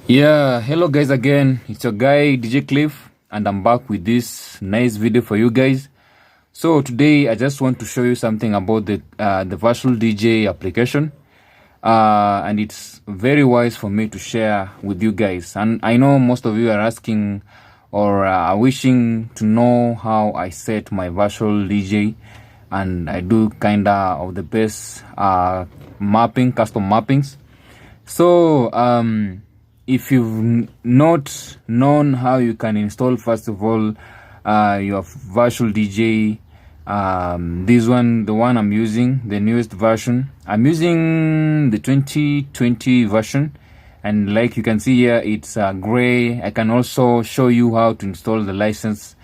Yeah, hello guys again. It's your guy DJ Cliff and I'm back with this nice video for you guys. So today I just want to show you something about the virtual DJ application. And it's very wise for me to share with you guys. And I know most of you are asking or are wishing to know how I set my virtual DJ, and I do kinda of the best custom mappings. So if you've not known how you can install, first of all, your virtual DJ, this one, the one I'm using, the newest version, I'm using the 2020 version, and like you can see here, it's gray. I can also show you how to install the licensed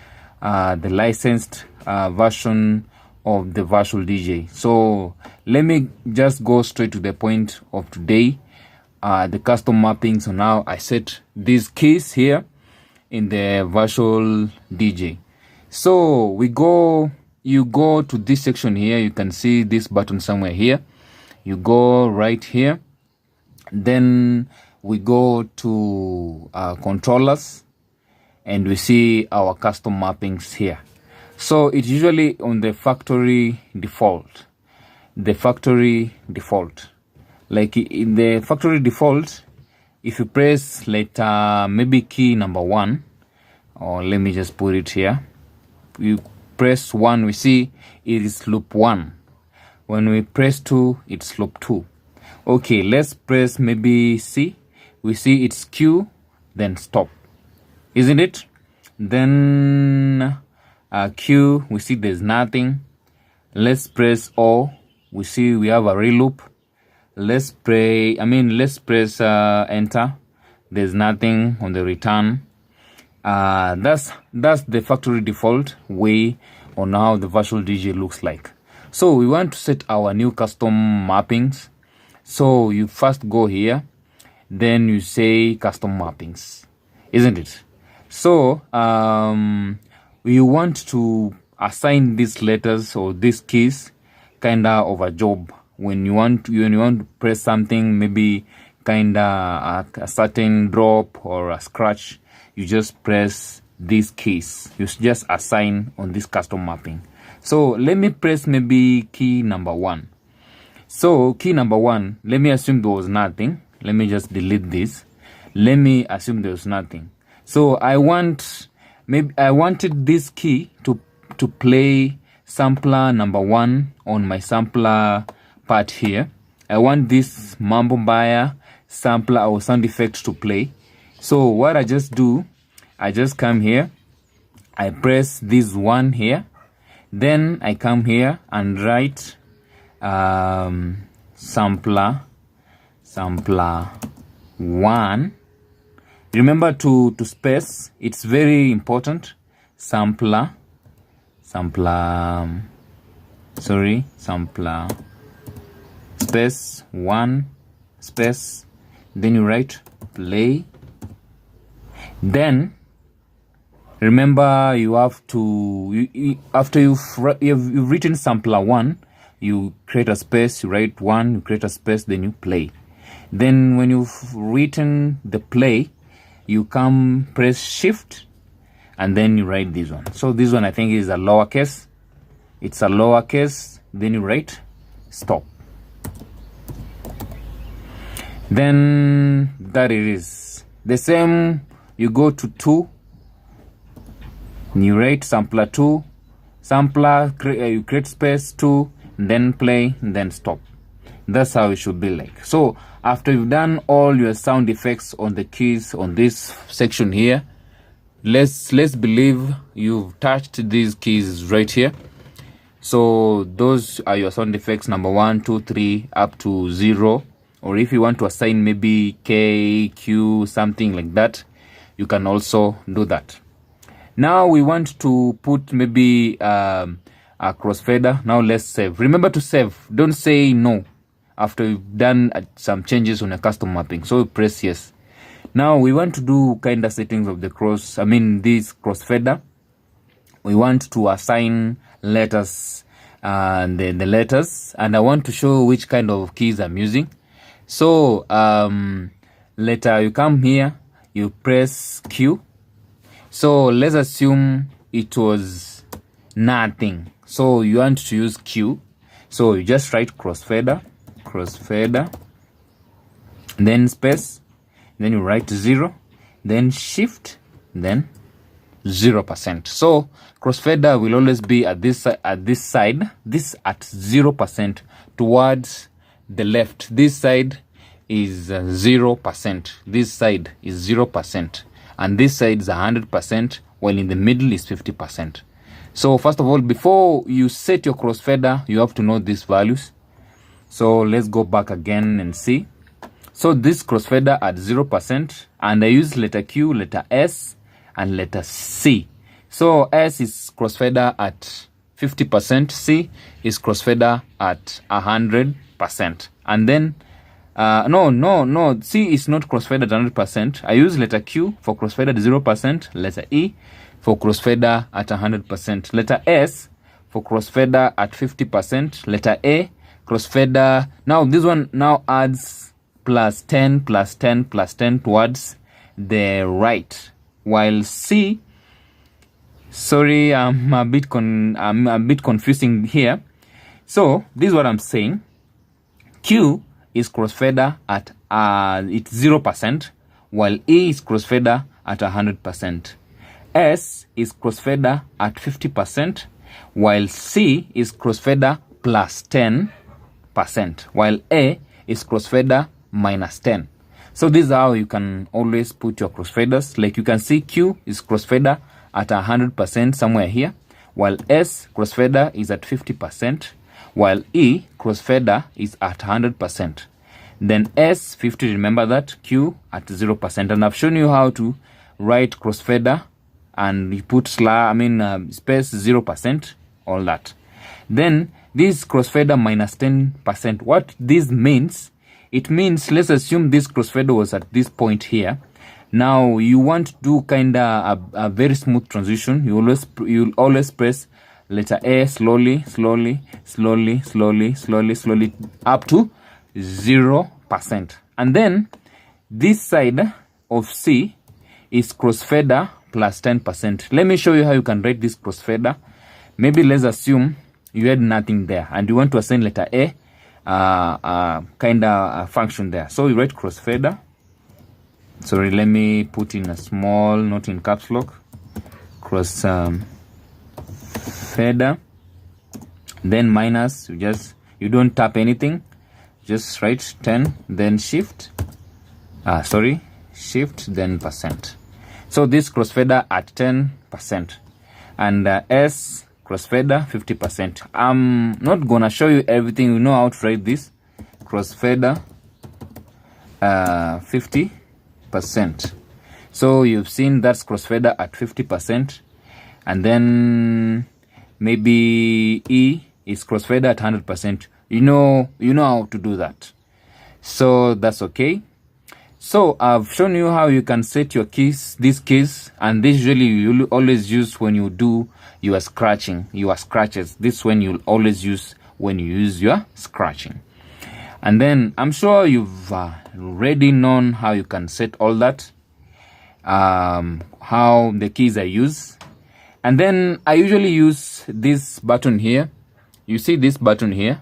version of the virtual DJ. So let me just go straight to the point of today. The custom mapping. So now I set these keys here in the virtual DJ. So you go to this section here. You can see this button somewhere here. You go right here. Then we go to controllers, and we see our custom mappings here. So it's usually on the factory default. Like in the factory default, if you press maybe key number 1, or let me just put it here, you press 1, we see it is loop 1. When we press 2, it's loop 2. Okay, let's press maybe C, we see it's Q, then stop, isn't it? Then Q, we see there's nothing. Let's press O, we see we have a reloop. Let's press enter. There's nothing on the return. That's the factory default way on how the virtual DJ looks like. So we want to set our new custom mappings. So you first go here, then you say custom mappings, isn't it? So we want to assign these letters or these keys kinda of a job. When you want to press something, maybe kinda a certain drop or a scratch, you just press these keys. You just assign on this custom mapping. So let me press maybe key number 1. So key number 1, let me assume there was nothing. Let me just delete this. Let me assume there was nothing. So I wanted this key to play sampler number 1 on my sampler part here. I want this Mambo Mbaya sampler or sound effect to play. So what I just do, I just come here, I press this 1 here, then I come here and write sampler 1. Remember to space, it's very important. Sampler space 1 space, then you write play. Then remember you have to after you've written sampler 1, you create a space, you write 1, you create a space, then you play. Then when you've written the play, you come press shift and then you write this one. So this one I think is a lowercase. It's a lowercase, then you write stop. Then that it is. The same, you go to 2, you write sampler 2, you create space 2, then play, then stop. That's how it should be like. So after you've done all your sound effects on the keys on this section here, let's believe you've touched these keys right here. So those are your sound effects number 1, 2, 3 up to 0. Or if you want to assign maybe K, Q, something like that, you can also do that. Now we want to put maybe a crossfader. Now let's save. Remember to save. Don't say no after you've done some changes on a custom mapping. So press yes. Now we want to do kind of settings of the this crossfader. We want to assign letters, the letters, and I want to show which kind of keys I'm using. So Later you come here, you press Q. So let's assume it was nothing, so you want to use Q, so you just write crossfader, then space, then you write 0, then shift, then 0%. So crossfader will always be at this side, this at 0% towards the left. This side is 0%, this side is 0%, and this side is 100%, while in the middle is 50%. So first of all, before you set your crossfader, you have to know these values. So let's go back again and see. So this crossfader at 0%, and I use letter Q, letter S, and letter C. So S is crossfader at 50%, C is crossfader at 100%, and then no, C is not crossfader at 100%. I use letter Q for crossfader at 0%, letter E for crossfader at 100%, letter S for crossfader at 50%, letter A crossfader. Now this one now adds plus 10 towards the right, while C, sorry, I'm a bit confusing here. So this is what I'm saying. Q is crossfader at it's 0%, while E is crossfader at 100%. S is crossfader at 50%, while C is crossfader plus 10%, while A is crossfader minus 10. So this is how you can always put your crossfaders. Like you can see, Q is crossfader at 100% somewhere here, while S crossfader is at 50%, while E crossfader is at 100%. Then S 50, remember that, Q at 0%. And I've shown you how to write crossfader, and you put space 0%, all that. Then this crossfader minus 10%. What this means, it means, let's assume this crossfader was at this point here. Now you want to do kinda a very smooth transition. You'll always press letter A slowly up to 0%. And then this side of C is crossfader plus 10%. Let me show you how you can write this crossfader. Maybe let's assume you had nothing there and you want to assign letter A kinda function there. So you write crossfader. Sorry, let me put in a small note in caps lock. Crossfader, then minus, you don't tap anything, just write 10, then shift, shift, then %. So this crossfader at 10%, and S crossfader 50%. I'm not gonna show you everything. You know how to write this crossfader 50%. So you've seen that's crossfader at 50%, and then maybe E is crossfader at 100%. You know how to do that, so that's okay. So I've shown you how you can set your keys, these keys, and this usually you always use when you do your scratches. This one you'll always use when you use your scratching. And then I'm sure you've already known how you can set all that, how the keys are used. And then I usually use this button here. You see this button here?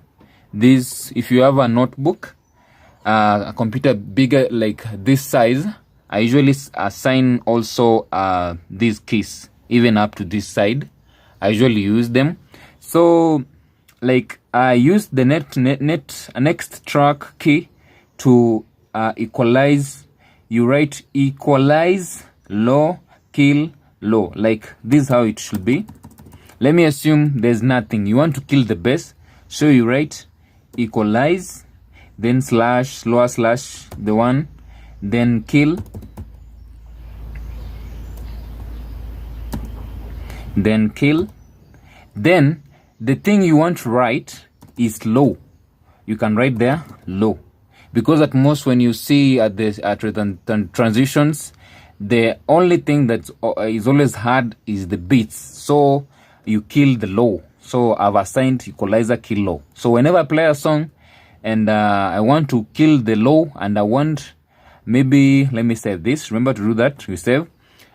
This, if you have a notebook, a computer bigger like this size, I usually assign also these keys even up to this side. I usually use them. So like I use the next track key to equalize. You write equalize low, kill low, like this is how it should be. Let me assume there's nothing. You want to kill the bass, so you write equalize, then slash, lower slash, the one, then kill, then kill. Then the thing you want to write is low. You can write there low, because at most when you see at the transitions, the only thing that is always hard is the beats. So you kill the low. So I've assigned equalizer kill low. So whenever I play a song and I want to kill the low, and I want maybe let me save this. Remember to do that. You save.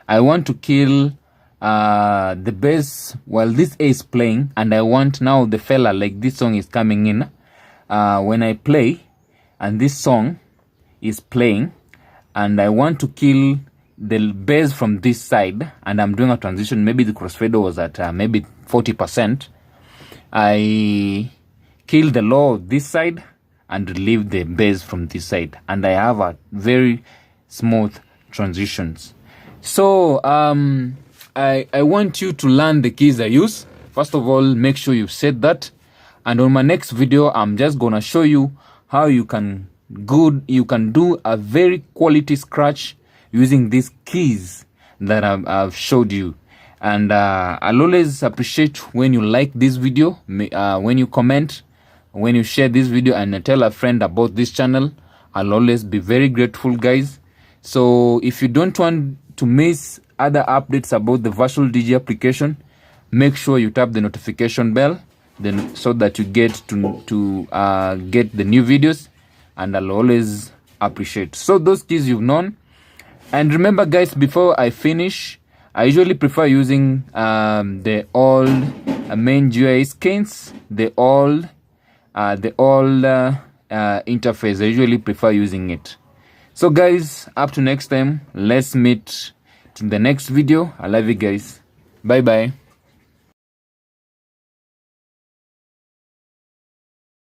I want to kill the bass while this A is playing, and I want now the fella, like this song is coming in. When I play and this song is playing, and I want to kill the bass from this side, and I'm doing a transition, maybe the crossfader was at maybe 40%. I kill the low of this side and relieve the bass from this side, and I have a very smooth transitions. So I want you to learn the keys I use. First of all, make sure you've said that, and on my next video I'm just gonna show you how you can do a very quality scratch using these keys that I've showed you. And I'll always appreciate when you like this video, when you comment, when you share this video and tell a friend about this channel. I'll always be very grateful, guys. So if you don't want to miss other updates about the virtual DJ application, make sure you tap the notification bell, then so that you get to get the new videos, and I'll always appreciate. So those keys you've known. And remember, guys, before I finish, I usually prefer using the old main GUI scans, the old interface. I usually prefer using it. So guys, up to next time, let's meet in the next video. I love you guys. Bye bye.